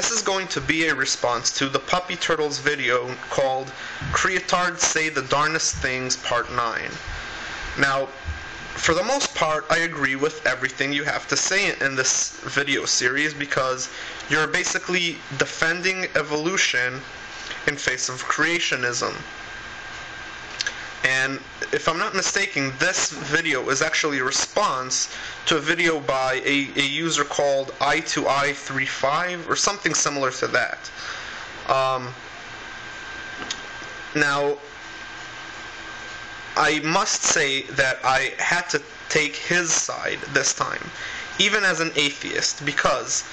This is going to be a response to the Puppy Turtles video called Creatards Say the Darnedest Things Part 9. Now, for the most part, I agree with everything you have to say in this video series because you're basically defending evolution in face of creationism. And if I'm not mistaken, this video is actually a response to a video by a user called i2i35 or something similar to that. Now, I must say that I had to take his side this time, even as an atheist, because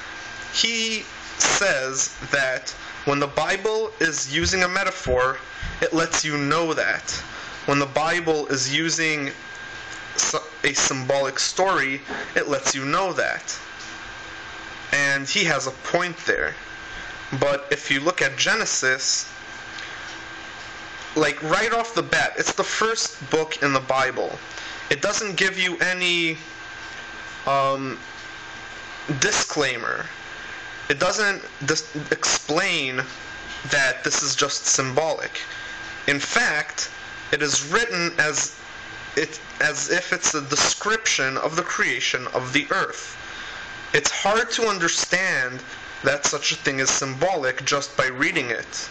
he says that when the Bible is using a metaphor, it lets you know that. When the Bible is using a symbolic story, it lets you know that. And he has a point there. But if you look at Genesis, like right off the bat, it's the first book in the Bible. It doesn't give you any disclaimer. It doesn't explain that this is just symbolic. In fact, it is written as if it's a description of the creation of the earth. It's hard to understand that such a thing is symbolic just by reading it.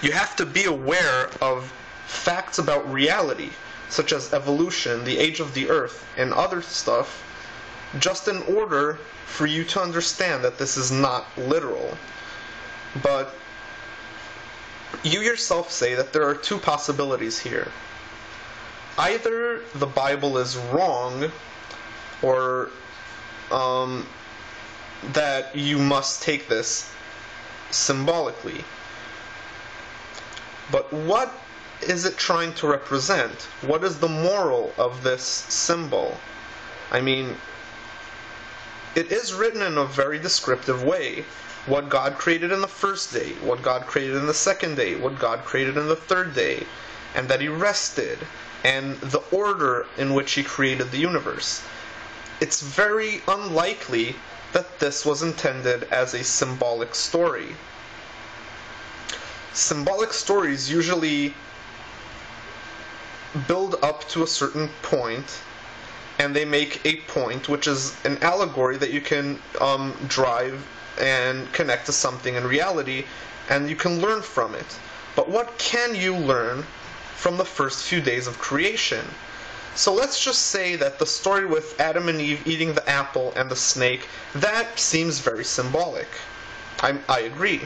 You have to be aware of facts about reality, such as evolution, the age of the earth, and other stuff, just in order for you to understand that this is not literal. But you yourself say that there are two possibilities here. Either the Bible is wrong, or that you must take this symbolically. But what is it trying to represent? What is the moral of this symbol? I mean, it is written in a very descriptive way. What God created in the first day, what God created in the second day, what God created in the third day, and that he rested, and the order in which he created the universe. It's very unlikely that this was intended as a symbolic story. Symbolic stories usually build up to a certain point, and they make a point, which is an allegory that you can drive and connect to something in reality, and you can learn from it. But what can you learn from the first few days of creation? So let's just say that the story with Adam and Eve eating the apple and the snake, that seems very symbolic. I agree.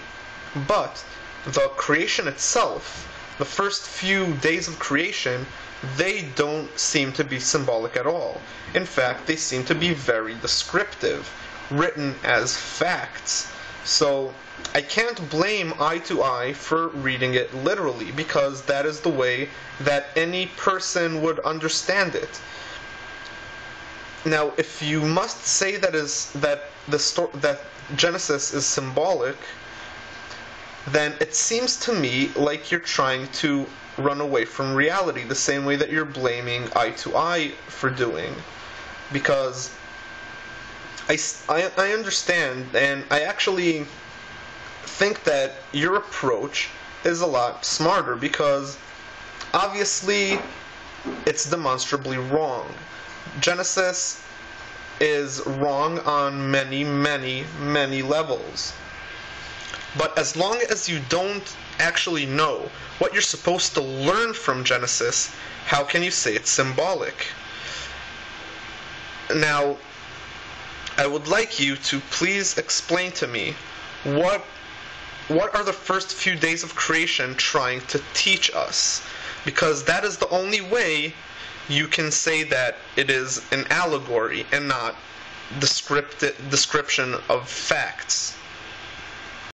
But the creation itself, the first few days of creation, they don't seem to be symbolic at all. In fact, they seem to be very descriptive, written as facts. So I can't blame i2i for reading it literally, because that is the way that any person would understand it. Now, if you must say that Genesis is symbolic, then it seems to me like you're trying to run away from reality, the same way that you're blaming i2i for doing. Because I understand, and I actually think that your approach is a lot smarter, because obviously it's demonstrably wrong. Genesis is wrong on many, many, many levels. But as long as you don't actually know what you're supposed to learn from Genesis, how can you say it's symbolic? Now, I would like you to please explain to me what are the first few days of creation trying to teach us? Because that is the only way you can say that it is an allegory and not description of facts.